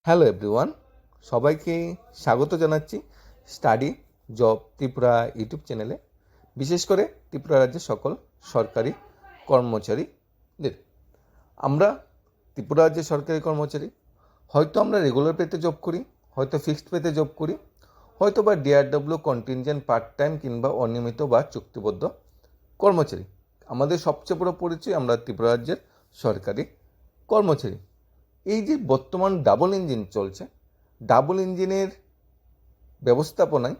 Hello everyone, সবাইকে স্বাগত জানাচ্ছি স্টাডি জব ত্রিপুরা ইউটিউব চ্যানেলে। বিশেষ করে ত্রিপুরা রাজ্যের সকল সরকারি কর্মচারীদের। আমরা ত্রিপুরা রাজ্যের সরকারি কর্মচারী, হয়তো আমরা রেগুলার পেতে জব করি, হয়তো ফিক্সড পেতে জব করি, হয়তো বা ডিআরডব্লিউ কন্টিনজেন্ট পার্ট টাইম কিংবা অনিয়মিত বা চুক্তিবদ্ধ কর্মচারী। আমাদের সবচেয়ে বড় পরিচয় আমরা ত্রিপুরা রাজ্যের সরকারি কর্মচারী। এই যে বর্তমান ডাবল ইঞ্জিন চলছে, ডাবল ইঞ্জিনের ব্যবস্থাপনায়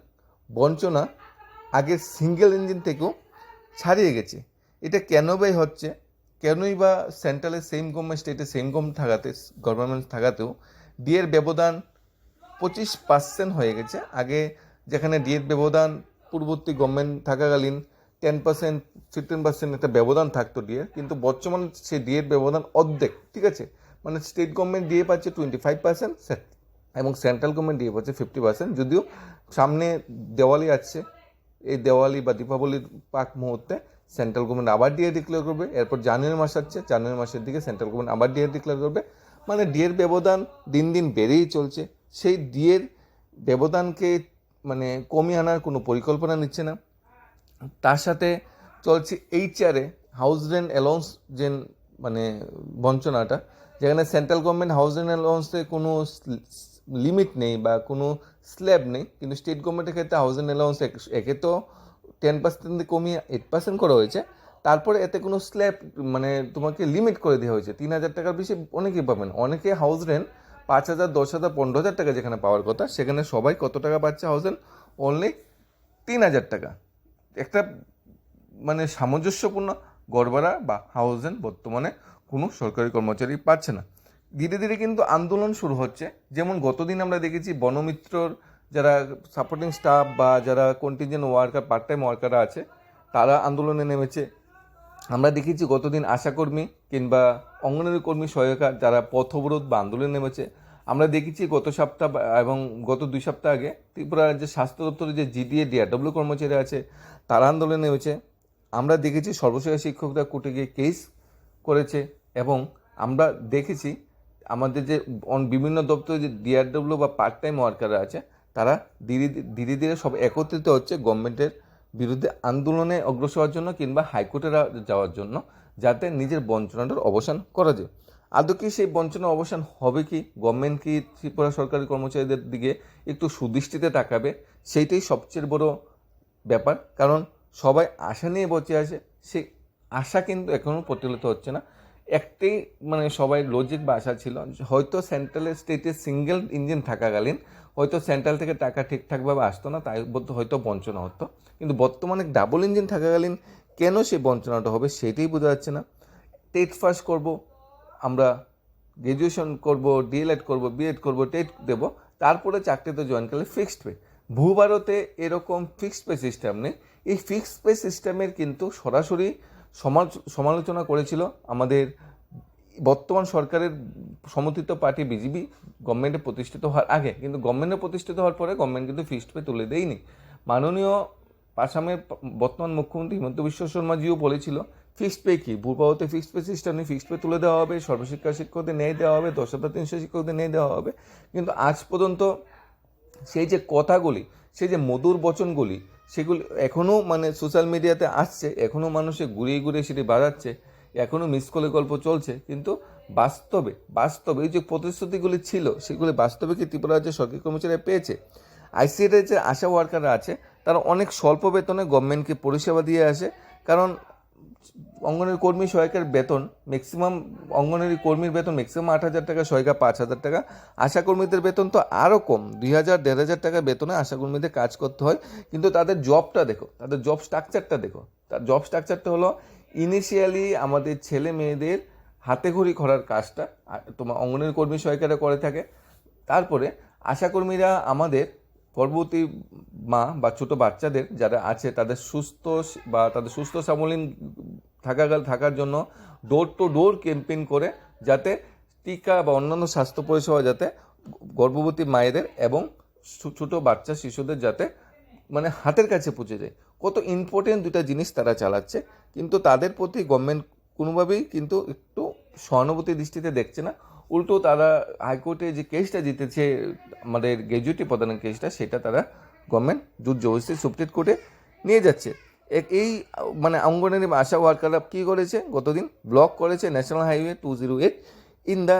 বঞ্চনা আগের সিঙ্গেল ইঞ্জিন থেকেও ছাড়িয়ে গেছে। এটা কেন বাই হচ্ছে? কেনই বা সেন্ট্রালে সেম গভর্নমেন্ট, স্টেটে সেম গভর্নমেন্ট থাকাতেও ডিএর ব্যবধান 25% হয়ে গেছে। আগে যেখানে ডিএর ব্যবধান পূর্ববর্তী গভর্নমেন্ট থাকাকালীন 10%, 15% একটা ব্যবধান থাকতো ডিএর, কিন্তু বর্তমান সেই ডিএর ব্যবধান অর্ধেক। ঠিক আছে, মানে স্টেট গভর্নমেন্ট ডিএ পাচ্ছে 25% এবং সেন্ট্রাল গভর্নমেন্ট ডিএ পাচ্ছে 50%। যদিও সামনে দেওয়ালি আসছে, এই দেওয়ালি বা দীপাবলির পাক মুহূর্তে সেন্ট্রাল গভর্নমেন্ট আবার ডিএ ডিক্লেয়ার করবে। এরপর জানুয়ারি মাস আসছে, জানুয়ারি মাসের দিকে সেন্ট্রাল গভর্নমেন্ট আবার ডিএ ডিক্লেয়ার করবে। মানে ডিএর ব্যবধান দিন দিন বেড়েই চলছে। সেই ডিএর ব্যবধানকে মানে কমিয়ে আনার কোনো পরিকল্পনা নিচ্ছে না। তার সাথে চলছে এইচআরে হাউস রেন্ট অ্যালাউন্স যে মানে বঞ্চনাটা, যেখানে সেন্ট্রাল গভর্নমেন্ট হাউস রেন্ট অ্যালাউন্সে কোনো লিমিট নেই বা কোনো স্ল্যাব নেই, কিন্তু স্টেট গভর্নমেন্টের ক্ষেত্রে হাউস রেন্ট অ্যালাউন্স একে তো 10% কমিয়ে 8% করা হয়েছে। তারপরে এতে কোনো স্ল্যাব মানে তোমাকে লিমিট করে দেওয়া হয়েছে। 3,000 টাকার বেশি অনেকেই পাবেন। অনেকে হাউস রেন্ট 5,000, 10,000, 15,000 টাকা যেখানে পাওয়ার কথা, সেখানে সবাই কত টাকা পাচ্ছে? হাউস রেন্ট অনলি 3,000 টাকা। একটা মানে সামঞ্জস্যপূর্ণ গড়বাড়া বা হাউস রেন্ট বর্তমানে কোনো সরকারি কর্মচারী পাচ্ছে না। ধীরে ধীরে কিন্তু আন্দোলন শুরু হচ্ছে। যেমন গতদিন আমরা দেখেছি বনমিত্রর যারা সাপোর্টিং স্টাফ বা যারা কন্টিনজেন্ট ওয়ার্কার, পার্ট টাইম ওয়ার্কাররা আছে, তারা আন্দোলনে নেমেছে। আমরা দেখেছি গতদিন আশাকর্মী কিংবা অঙ্গনওয়াড়ি কর্মী সহায়িকা যারা পথ অবরোধ বা আন্দোলনে নেমেছে। আমরা দেখেছি গত সপ্তাহ এবং গত 2 সপ্তাহ আগে ত্রিপুরা রাজ্যের স্বাস্থ্য দপ্তরের যে জিডিএ ডিআরডব্লিউ কর্মচারী আছে, তারা আন্দোলনে নেমেছে। আমরা দেখেছি সর্বশেষ শিক্ষকরা কোর্টে গিয়ে কেস করেছে এবং আমরা দেখেছি আমাদের যে বিভিন্ন দপ্তরে যে ডিআরডব্লিউ বা পার্ট টাইম ওয়ার্কাররা আছে, তারা ধীরে ধীরে সব একত্রিত হচ্ছে গভর্নমেন্টের বিরুদ্ধে আন্দোলনে অগ্রসর হওয়ার জন্য কিংবা হাইকোর্টে যাওয়ার জন্য, যাতে নিজের বঞ্চনাটার অবসান করা যায়। আদৌ কি সেই বঞ্চনার অবসান হবে? কি গভর্নমেন্ট কি ত্রিপুরা সরকারি কর্মচারীদের দিকে একটু সুদৃষ্টিতে তাকাবে? সেইটাই সবচেয়ে বড় ব্যাপার। কারণ সবাই আশা নিয়ে বসে আছে, সেই আশা কিন্তু এখনও প্রতিফলিত হচ্ছে না। একটাই মানে সবাই লজিক বা আশা ছিল, হয়তো সেন্ট্রালের স্টেটে সিঙ্গেল ইঞ্জিন থাকাকালীন হয়তো সেন্ট্রাল থেকে টাকা ঠিকঠাকভাবে আসতো না, তাই হয়তো বঞ্চনা হতো। কিন্তু বর্তমানে ডাবল ইঞ্জিন থাকাকালীন কেন সেই বঞ্চনাটা হবে সেটাই বোঝা যাচ্ছে না। টেট পাস করব, আমরা গ্র্যাজুয়েশন করব, ডিএলএড করব, বিএড করব, টেট দেব, তারপরে চাকরিতে জয়েন করলে ফিক্সড পে। ভূভারতে এরকম ফিক্সড পে সিস্টেম নেই। এই ফিক্সড পে সিস্টেমের কিন্তু সরাসরি সমালোচনা করেছিল আমাদের বর্তমান সরকারের সমর্থিত পার্টি বিজেপি গভর্নমেন্টে প্রতিষ্ঠিত হওয়ার আগে। কিন্তু গভর্নমেন্টে প্রতিষ্ঠিত হওয়ার পরে গভর্নমেন্ট কিন্তু ফিক্সড পে তুলে দেয়নি। মাননীয় আসামের বর্তমান মুখ্যমন্ত্রী হিমন্ত বিশ্ব শর্মাজিও বলেছিল ফিক্সড পে কি, ভূপাতে ফিক্সড পে সিস্টেম নেই, ফিক্সড পে তুলে দেওয়া হবে, সর্বশিক্ষা শিক্ষকদের ন্যায় দেওয়া হবে, 10,300 শিক্ষকদের ন্যায় দেওয়া হবে। কিন্তু আজ পর্যন্ত সেই যে কথাগুলি, সেই যে মধুর বচনগুলি, সেগুলি এখনও মানে সোশ্যাল মিডিয়াতে আসছে, এখনও মানুষে ঘুরিয়ে ঘুরিয়ে সেটি বাজাচ্ছে, এখনও মিস কলে গল্প চলছে। কিন্তু বাস্তবে এই যে প্রতিশ্রুতিগুলি ছিল, সেগুলি বাস্তবে কি ত্রিপুরা রাজ্যের সরকারি কর্মচারীরা পেয়েছে? আইসিএটের যে আশা ওয়ার্কাররা আছে, তারা অনেক স্বল্প বেতনে গভর্নমেন্টকে পরিষেবা দিয়ে আসে। কারণ অঙ্গনওয়াড়ি কর্মী সহায়িকার বেতন ম্যাক্সিমাম, অঙ্গনওয়াড়ি কর্মীর বেতন ম্যাক্সিমাম 8,000 টাকা, সহায়িকা 5,000 টাকা। আশাকর্মীদের বেতন তো আরও কম, 2,000, 1,500 টাকা বেতনে আশাকর্মীদের কাজ করতে হয়। কিন্তু তাদের জবটা দেখো, তাদের জব স্ট্রাকচারটা দেখো। তার জব স্ট্রাকচারটা হলো ইনিশিয়ালি আমাদের ছেলে মেয়েদের হাতে খড়ি করার কাজটা তোমার অঙ্গনওয়াড়ি কর্মী সহায়িকারা করে থাকে। তারপরে আশাকর্মীরা আমাদের গর্ভবতী মা বা ছোটো বাচ্চাদের যারা আছে, তাদের সুস্থ সাবলীন থাকার জন্য ডোর টু ডোর ক্যাম্পেইন করে, যাতে টিকা বা অন্যান্য স্বাস্থ্য পরিষেবা যাতে গর্ভবতী মায়েদের এবং ছোটো বাচ্চা শিশুদের যাতে মানে হাতের কাছে পৌঁছে যায়। কত ইম্পর্টেন্ট দুটা জিনিস তারা চালাচ্ছে, কিন্তু তাদের প্রতি গভর্নমেন্ট কোনোভাবেই কিন্তু একটু সহানুভূতি দৃষ্টিতে দেখছে না। উল্টো তারা হাইকোর্টে যে কেসটা জিতেছে আমাদের গ্র্যাজুইটি প্রদানের কেসটা, সেটা তারা গভর্নমেন্ট জোর জবরদস্তি সুপ্রিম কোর্টে নিয়ে যাচ্ছে। এই মানে অঙ্গনারী আশা ওয়ার্কাররা কী করেছে, গতদিন ব্লক করেছে national highway 208 in the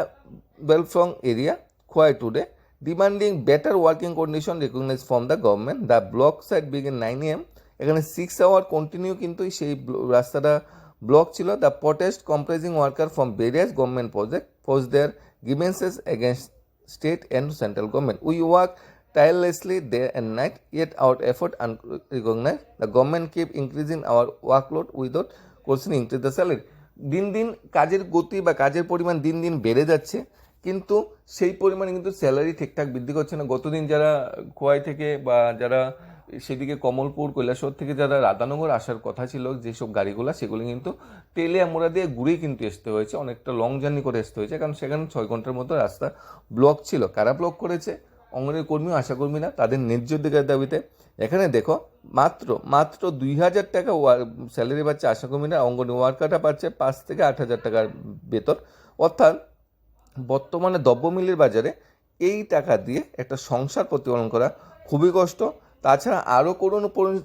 Belphrong area Khowai today, demanding better working condition recognize from the government. The block side begin 9 AM, এখানে 6 আওয়ার কন্টিনিউ কিন্তু সেই রাস্তাটা ব্লক ছিল। The protest comprising worker from various government project pose their grievances against state and central government. We work tirelessly day and night, yet our effort unrecognized. The government keep increasing our workload without questioning increase the salary. দিন দিন কাজের গতি বা কাজের পরিমাণ দিন দিন বেড়ে যাচ্ছে, কিন্তু সেই পরিমাণে কিন্তু স্যালারি ঠিকঠাক বৃদ্ধি করছে না। গতদিন যারা খোয়াই থেকে বা যারা সেদিকে কমলপুর কৈলাসহর থেকে যারা রাধানগর আসার কথা ছিল যেসব গাড়িগুলো, সেগুলো কিন্তু তেলিয়ামুড়া দিয়ে ঘুরেই কিন্তু আসতে হয়েছে, অনেকটা লং জার্নি করে আসতে হয়েছে, কারণ সেখানে 6 ঘন্টার মতো রাস্তা ব্লক ছিল। কারা ব্লক করেছে? অঙ্গনের কর্মী, আশাকর্মীরা, তাদের ন্যায্য অধিকার দাবিতে। এখানে দেখো মাত্র 2,000 টাকা স্যালারি পাচ্ছে আশাকর্মীরা, অঙ্গনওয়াড়ি ওয়ার্কাররা পাচ্ছে 5 থেকে 8,000 টাকার বেতন। অর্থাৎ বর্তমানে দ্রব্যমূল্যের বাজারে এই টাকা দিয়ে একটা সংসার প্রতিপালন করা খুবই কষ্ট। তাছাড়া আরও করুণ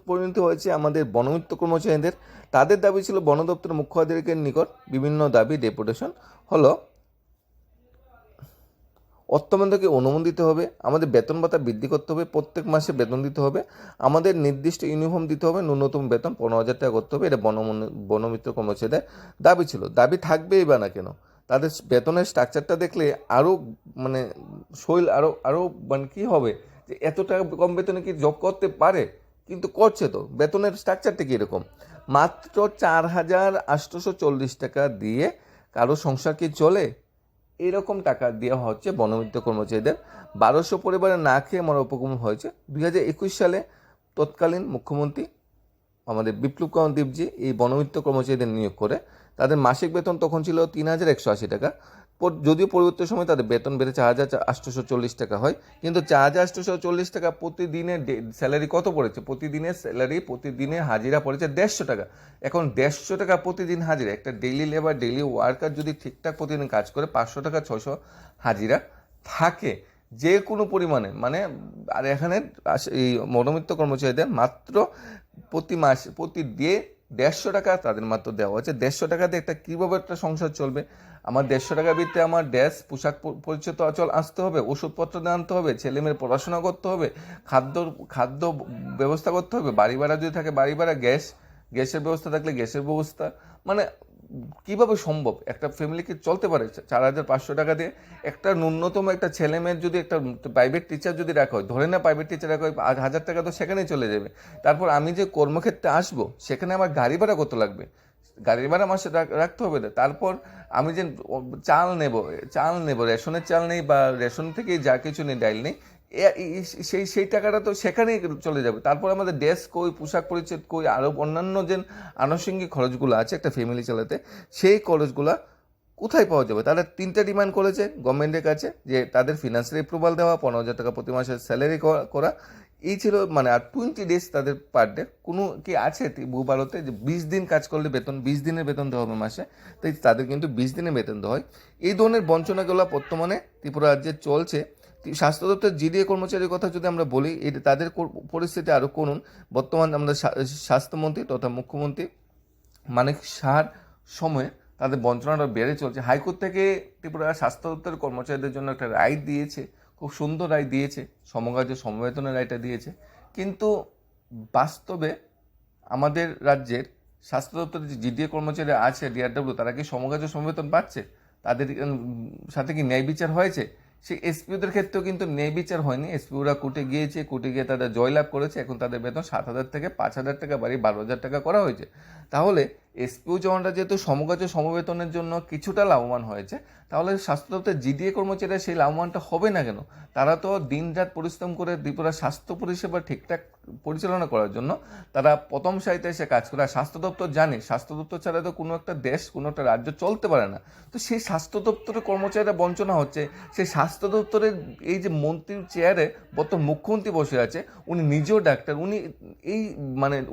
পরিণতি হয়েছে আমাদের বনমিত্র কর্মচারীদের। তাদের দাবি ছিল বন দপ্তরের মুখ্য আধিকারিকের নিকট বিভিন্ন দাবি ডেপুটেশন হলো অর্থমন্ত্রীকে অনুমোদন দিতে হবে, আমাদের বেতন ভাতা বৃদ্ধি করতে হবে, প্রত্যেক মাসে বেতন দিতে হবে, আমাদের নির্দিষ্ট ইউনিফর্ম দিতে হবে, ন্যূনতম বেতন 15,000 টাকা করতে হবে। এটা বনমিত্র কর্মচারীদের দাবি ছিল। দাবি থাকবেই বা না কেন, তাদের বেতনের স্ট্রাকচারটা দেখলে আরও মানে শৈল আরও মানে কী হবে যে এত টাকা কম বেতনে কি জব করতে পারে, কিন্তু করছে তো। বেতনের স্ট্রাকচারটা কীরকম, মাত্র 4,840 টাকা দিয়ে কারো সংসার কি চলে? এরকম টাকা দেওয়া হচ্ছে বনমিত্র কর্মচারীদের। 1200 পরিবারে না খেয়ে মরার উপক্রম হয়েছে। 2021 সালে তৎকালীন মুখ্যমন্ত্রী আমাদের বিপ্লব কুমার দেবজি এই বনমিত্র কর্মচারীদের নিয়োগ করে। তাদের মাসিক বেতন তখন ছিল 3,180 টাকা। যদিও পরবর্তী সময় তাদের বেতন বেড়ে 4,840 টাকা হয়, কিন্তু 4,840 টাকা প্রতিদিনের স্যালারি কত পড়েছে? প্রতিদিনের স্যালারি, প্রতিদিনের হাজিরা পড়েছে 150 টাকা। এখন 150 টাকা প্রতিদিন হাজিরা, একটা ডেইলি লেবার, ডেইলি ওয়ার্কার যদি ঠিকঠাক প্রতিদিন কাজ করে 500 টাকা 600 হাজিরা থাকে যে কোনো পরিমাণে, মানে আর এখানে এই বনমিত্র কর্মচারীদের মাত্র প্রতি দিয়ে 150 টাকা তাদের মাত্র দেওয়া হচ্ছে। 150 টাকা দিয়ে একটা কীভাবে একটা সংসার চলবে? আমার 150 টাকার ভিত্তিতে আমার ড্রেস, পোশাক পরিচ্ছদ অচল আসতে হবে, ওষুধপত্র আনতে হবে, ছেলেমেয়ের পড়াশোনা করতে হবে, খাদ্য ব্যবস্থা করতে হবে, বাড়ি ভাড়া যদি থাকে বাড়ি ভাড়া, গ্যাসের ব্যবস্থা থাকলে গ্যাসের ব্যবস্থা, মানে কিভাবে সম্ভব একটা ফ্যামিলিকে চলতে পারে 4,500 টাকা দিয়ে? একটা ন্যূনতম একটা ছেলে মেয়ের যদি একটা প্রাইভেট টিচার যদি রাখা হয়, ধরে না প্রাইভেট টিচার রাখা হয় 1,000 টাকা তো সেখানেই চলে যাবে। তারপর আমি যে কর্মক্ষেত্রে আসবো সেখানে আমার গাড়ি ভাড়া কত লাগবে? গাড়ি ভাড়া মাসে রাখতে হবে। তারপর আমি যে চাল নেব, রেশনের চাল নেই বা রেশন থেকেই যা কিছু নেই, ডাইল নেই, সেই টাকাটা তো সেখানেই চলে যাবে। তারপর আমাদের ড্রেস কই, পোশাক পরিচ্ছদ কই, আরও অন্যান্য যে আনুষঙ্গিক খরচগুলো আছে একটা ফ্যামিলি চালাতে, সেই খরচগুলো কোথায় পাওয়া যাবে? তারা 3টা ডিমান্ড করেছে গভর্নমেন্টের কাছে, যে তাদের ফিনান্সিয়াল অ্যাপ্রুভাল দেওয়া, 15,000 টাকা প্রতি মাসের স্যালারি করা, এই ছিল মানে। আর 20 ডেজ তাদের পার ডে। কোনো কি আছে ভূভারতে যে 20 দিন কাজ করলে বেতন, 20 দিনের বেতন দেওয়া হবে মাসে? তাই তাদের কিন্তু 20 দিনের বেতন দেওয়া হয়। এই ধরনের বঞ্চনাগুলো বর্তমানে ত্রিপুরা রাজ্যে চলছে। স্বাস্থ্য দপ্তরের জিডিএ কর্মচারীর কথা যদি আমরা বলি, তাদের পরিস্থিতি আরও করুন। বর্তমান আমরা স্বাস্থ্যমন্ত্রী তথা মুখ্যমন্ত্রী মানিক সাহার সময়ে তাদের বঞ্চনাটা বেড়ে চলছে। হাইকোর্ট থেকে ত্রিপুরা স্বাস্থ্য দপ্তরের কর্মচারীদের জন্য একটা রায় দিয়েছে, খুব সুন্দর রায় দিয়েছে, সমকার্য সমবেতনের রায়টা দিয়েছে। কিন্তু বাস্তবে আমাদের রাজ্যের স্বাস্থ্য দপ্তরের যে জিডিএ কর্মচারী আছে, ডিআরডব্লিউ, তারা কি সমকার্য সমবেতন পাচ্ছে? তাদের সাথে কি ন্যায় বিচার হয়েছে? সেই এসপিওদের ক্ষেত্রেও কিন্তু ন্যায় বিচার হয়নি। এসপিওরা কোর্টে গিয়েছে, কোর্টে গিয়ে তাদের জয়লাভ করেছে। এখন তাদের বেতন 7,000 থেকে 5,000 টাকা বাড়িয়ে 12,000 টাকা করা হয়েছে। তাহলে এসপিও জওয়ানরা যেহেতু সমকার্য সমবেতনের জন্য কিছুটা লাভবান হয়েছে, তাহলে স্বাস্থ্য দপ্তরের জিডিএ কর্মচারীরা সেই লাভবানটা হবে না কেন? তারা তো দিনরাত পরিশ্রম করে ত্রিপুরা স্বাস্থ্য পরিষেবা ঠিকঠাক পরিচালনা করার জন্য তারা প্রথম সারিতে এসে কাজ করে। আর স্বাস্থ্য দপ্তর জানে, স্বাস্থ্য দপ্তর ছাড়া তো কোনো একটা দেশ, কোনো একটা রাজ্য চলতে পারে না। তো সেই স্বাস্থ্য দপ্তরের কর্মচারীরা বঞ্চনা হচ্ছে। সেই স্বাস্থ্য দপ্তরের এই যে মন্ত্রীর চেয়ারে বর্তমান মুখ্যমন্ত্রী বসে আছে, উনি নিজেও ডাক্তার,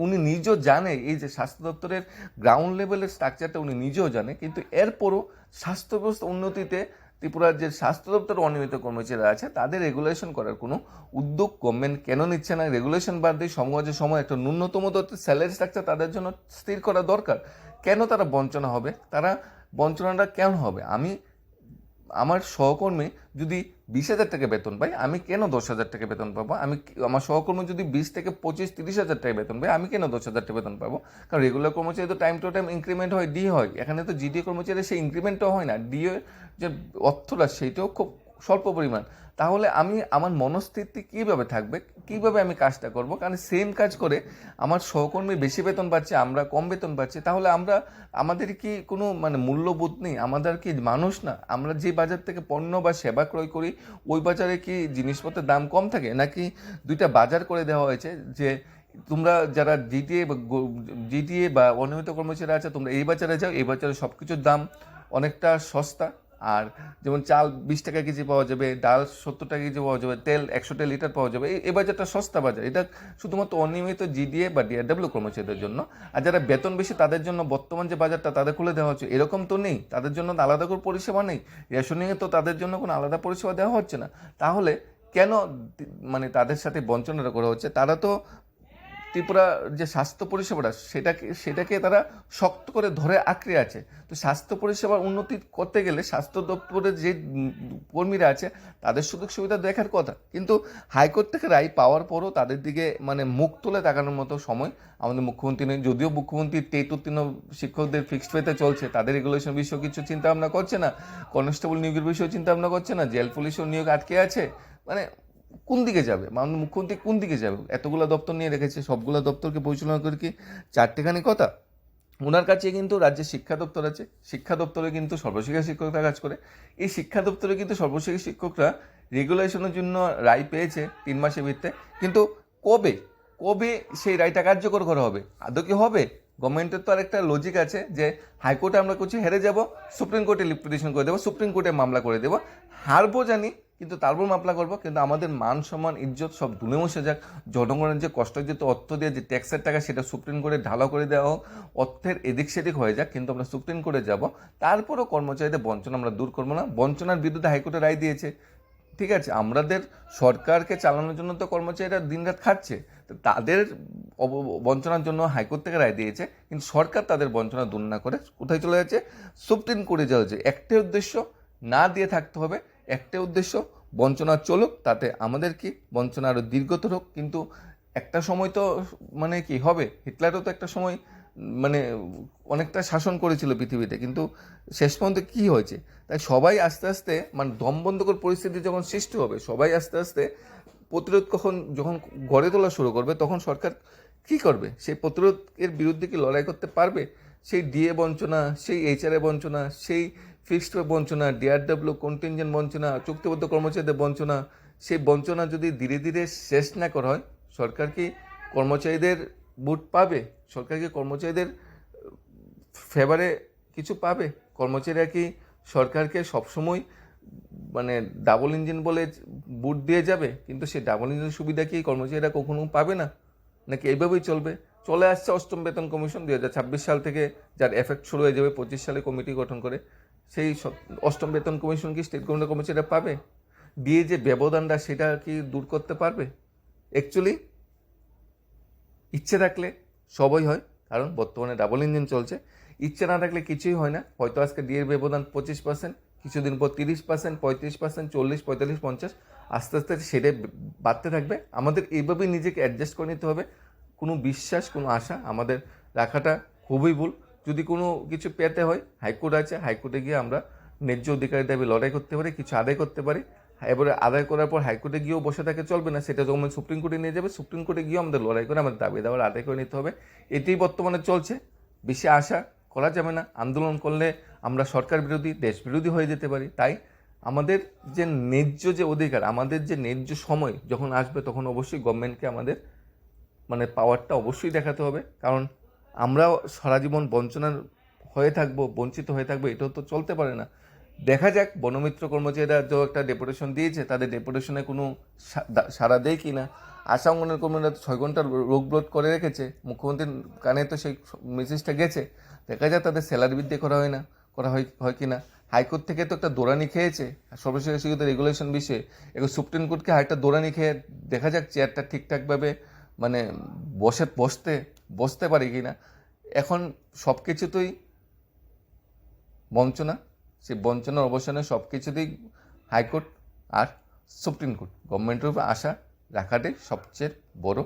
উনি নিজেও জানে এই যে স্বাস্থ্য দপ্তরের গ্রাউন্ড লেভেলের স্ট্রাকচারটা উনি নিজেও জানে, কিন্তু এরপরও স্বাস্থ্য ব্যবস্থা উন্নতিতে ত্রিপুরার যে স্বাস্থ্য দপ্তর অনিয়মিত কর্মচারীরা আছে তাদের রেগুলেশন করার কোনো উদ্যোগ গভর্নমেন্ট কেন নিচ্ছে না? রেগুলেশন বাদ দিয়ে সময় একটা ন্যূনতম স্যালারি স্ট্রাকচার তাদের জন্য স্থির করা দরকার। কেন তারা বঞ্চনা হবে? তারা বঞ্চনাটা কেন হবে? আমার সহকর্মী যদি 20,000 টাকা বেতন পাই, আমি কেন 10,000 টাকা বেতন পাবো? আমার সহকর্মী যদি 20 থেকে 25-30,000 টাকা বেতন পাই, আমি কেন 10,000 টাকা বেতন পাবো? কারণ রেগুলার কর্মচারী তো টাইম টু টাইম ইনক্রিমেন্ট হয়, ডি হয়। এখানে তো জিডিএ কর্মচারী সেই ইনক্রিমেন্টও হয় না, ডিএ যে অর্থটা সেইটাও খুব স্বল্প পরিমাণ। তাহলে আমার মনস্থিতি কীভাবে থাকবে, কীভাবে আমি কাজটা করব? কারণ সেম কাজ করে আমার সহকর্মী বেশি বেতন পাচ্ছে, আমরা কম বেতন পাচ্ছি, তাহলে আমাদের কি কোনো মূল্যবোধ নেই? আমাদের কি মানুষ না? আমরা যে বাজার থেকে পণ্য বা সেবা ক্রয় করি ওই বাজারে কি জিনিসপত্রের দাম কম থাকে? নাকি দুইটা বাজার করে দেওয়া হয়েছে যে তোমরা যারা জিডিএ বা অনিয়মিত কর্মচারী আছে তোমরা এই বাজারে যাও, এই বাজারে সব কিছুর দাম অনেকটা সস্তা। আর যেমন চাল 20 টাকা কেজি পাওয়া যাবে, ডাল 70 টাকা কেজি পাওয়া যাবে, তেল 100 লিটার পাওয়া যাবে। এই বাজারটা সস্তা বাজার। এটা শুধুমাত্র অনিয়মিত জিডিএ বা ডিআরডব্লিউ কর্মচারীদের জন্য। আর যারা বেতন বেশি তাদের জন্য বর্তমান যে বাজারটা তাদের খুলে দেওয়া হচ্ছে, এরকম তো নেই। তাদের জন্য আলাদা করে পরিষেবা নেই। রেশনিংয়ে তো তাদের জন্য কোনো আলাদা পরিষেবা দেওয়া হচ্ছে না। তাহলে কেন তাদের সাথে বঞ্চনাটা করা হচ্ছে? তারা তো ত্রিপুরা যে স্বাস্থ্য পরিষেবাটা সেটাকে তারা শক্ত করে ধরে আঁকড়ে আছে। তো স্বাস্থ্য পরিষেবার উন্নতি করতে গেলে স্বাস্থ্য দপ্তরের যে কর্মীরা আছে তাদের সুযোগ সুবিধা দেখার কথা। কিন্তু হাইকোর্ট থেকে রায় পাওয়ার পরও তাদের দিকে মুখ তুলে তাকানোর মতো সময় আমাদের মুখ্যমন্ত্রী নেই। যদিও মুখ্যমন্ত্রী টেট উত্তীর্ণ শিক্ষকদের ফিক্সড পেতে চলছে, তাদের রেগুলেশন বিষয়ে কিছু চিন্তা ভাবনা করছে না, কনস্টেবল নিয়োগের বিষয়ে চিন্তা ভাবনা করছে না, জেল পুলিশের নিয়োগ আটকে আছে। কোন দিকে যাবে মুখ্যমন্ত্রী? কোন দিকে যাবে? এতগুলো দপ্তর নিয়ে রেখেছে, সবগুলো দপ্তরকে পরিচালনা করে কি চারটেখানি কথা? ওনার কাছে কিন্তু রাজ্যের শিক্ষা দপ্তর আছে, শিক্ষা দপ্তরে কিন্তু সর্বশিক্ষা শিক্ষকরা কাজ করে। এই শিক্ষা দপ্তরে কিন্তু সর্বশিক্ষা শিক্ষকরা রেগুলেশনের জন্য রায় পেয়েছে 3 মাসের ভিতরে। কিন্তু কবে সেই রায়টা কার্যকর করা হবে? আদৌ কি হবে? গভর্নমেন্টের তো আর একটা লজিক আছে যে হাইকোর্টে আমরা কিছু হেরে যাব, সুপ্রিম কোর্টে লিপ্রিটেশন করে দেবো, সুপ্রিম কোর্টে মামলা করে দেবো, হারবো জানি কিন্তু তারপর মামলা করবো। কিন্তু আমাদের মান সম্মান ইজ্জত সব ধুলে মুছে যাক, জনগণের যে কষ্টার্জিত অর্থ দিয়ে যে ট্যাক্সের টাকা সেটা সুপ্রিম কোর্টে ঢালাও করে দেওয়া হোক, অর্থের এদিক সেদিক হয়ে যাক, কিন্তু আমরা সুপ্রিম কোর্টে যাব। তারপরও কর্মচারীদের বঞ্চনা আমরা দূর করবো না। বঞ্চনার বিরুদ্ধে হাইকোর্টে রায় দিয়েছে, ঠিক আছে। আমাদের সরকারকে চালানোর জন্য তো কর্মচারীরা দিনরাত খাচ্ছে, তাদের বঞ্চনার জন্য হাইকোর্ট থেকে রায় দিয়েছে, কিন্তু সরকার তাদের বঞ্চনা দূর না করে কোথায় চলে যাচ্ছে? সুপ্রিম কোর্টে যাচ্ছে। একটাই উদ্দেশ্য, না দিয়ে থাকতে হবে, একটাই উদ্দেশ্য, বঞ্চনা চলুক, তাতে আমাদের কি বঞ্চনা আরও দীর্ঘতর হোক। কিন্তু একটা সময় তো কি হবে, হিটলারও তো একটা সময় অনেকটা শাসন করেছিল পৃথিবীতে, কিন্তু শেষ পর্যন্ত কি হয়েছে? তাই সবাই আস্তে আস্তে দমবন্ধকর পরিস্থিতি যখন সৃষ্টি হবে, সবাই আস্তে আস্তে প্রতিরোধ যখন গড়ে তোলা শুরু করবে, তখন সরকার কি করবে? সেই প্রতিরোধের বিরুদ্ধে কি লড়াই করতে পারবে? সেই ডিএ বঞ্চনা, সেই এইচআরএ বঞ্চনা, সেই ফিক্সড পে বঞ্চনা, ডিআরডব্লিউ কন্টিনজেন্ট বঞ্চনা, চুক্তিবদ্ধ কর্মচারীদের বঞ্চনা, সেই বঞ্চনা যদি ধীরে ধীরে শেষ না করা হয়, সরকার কি কর্মচারীদের ভোট পাবে? সরকার কি কর্মচারীদের ফেভারে কিছু পাবে? কর্মচারীরা কি সরকারকে সবসময় ডাবল ইঞ্জিন বলে ভোট দিয়ে যাবে? কিন্তু সেই ডাবল ইঞ্জিনের সুবিধা কি কর্মচারীরা কখনো পাবে না? নাকি এইভাবেই চলবে? চলে আসছে অষ্টম বেতন কমিশন 2026 সাল থেকে, যার এফেক্ট শুরু হয়ে যাবে 25 সালে কমিটি গঠন করে। সেই অষ্টম বেতন কমিশন কি স্টেট গভর্নমেন্টের কর্মচারীরা পাবে? দিয়ে যে ব্যবধানটা সেটা কি দূর করতে পারবে? অ্যাকচুয়ালি ইচ্ছে থাকলে সবই হয়, কারণ বর্তমানে ডাবল ইঞ্জিন চলছে। ইচ্ছে না থাকলে কিছুই হয় না। হয়তো আজকে ডিএর ব্যবধান 25%, কিছুদিন পর 30%, 35%, 40, 45, 50, আস্তে আস্তে সেটাই বাড়তে থাকবে। আমাদের এইভাবেই নিজেকে অ্যাডজাস্ট করে নিতে হবে। কোনো বিশ্বাস, কোনো আশা আমাদের রাখাটা খুবই ভুল। যদি কোনো কিছু পেতে হয়, হাইকোর্ট আছে, হাইকোর্টে গিয়ে আমরা ন্যায্য অধিকারের দাবি লড়াই করতে পারি, কিছু আদায় করতে পারি। এবারে আদায় করার পর হাইকোর্টে গিয়েও বসে থাকে চলবে না, সেটা যখন সুপ্রিম কোর্টে নিয়ে যাবে, সুপ্রিম কোর্টে গিয়েও আমাদের লড়াই করে আমাদের দাবি দেওয়ার আদায় করে নিতে হবে। এটাই বর্তমানে চলছে। বেশি আশা করা যাবে না। আন্দোলন করলে আমরা সরকার বিরোধী, দেশ বিরোধী হয়ে যেতে পারি। তাই আমাদের যে ন্যায্য যে অধিকার, আমাদের যে ন্যায্য সময় যখন আসবে, তখন অবশ্যই গভর্নমেন্টকে আমাদের পাওয়ারটা অবশ্যই দেখাতে হবে। কারণ আমরাও সারা জীবন বঞ্চনার হয়ে থাকবো, বঞ্চিত হয়ে থাকবো, এটাও তো চলতে পারে না। দেখা যাক বনমিত্র কর্মচারীরা যে একটা ডেপুটেশন দিয়েছে, তাদের ডেপুটেশনে কোনো সাড়া দেয় কি না। আশা অঙ্গনের কর্মীরা 6 ঘন্টা রোগ ব্রত করে রেখেছে, মুখ্যমন্ত্রীর কানে তো সেই মেসেজটা গেছে। দেখা যাক তাদের স্যালারি বৃদ্ধি করা হয় কি না। হাইকোর্ট থেকে তো একটা দৌড়ানি খেয়েছে সর্বশেষ শিক্ষিত রেগুলেশন বিষয়ে, এখন সুপ্রিম কোর্টকে আরেকটা দৌড়ানি খেয়ে দেখা যাক চেয়ারটা ঠিকঠাকভাবে মানে বসতে পারে কি না। এখন সব কিছুতেই বঞ্চনা, সেই বঞ্চনার অবসানে সব কিছুতেই হাইকোর্ট আর সুপ্রিম কোর্ট গভর্নমেন্টের উপর আশা রাখাটাই সবচেয়ে বড়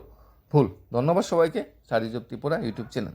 ভুল। ধন্যবাদ সবাইকে। Study job Tripura YouTube channel.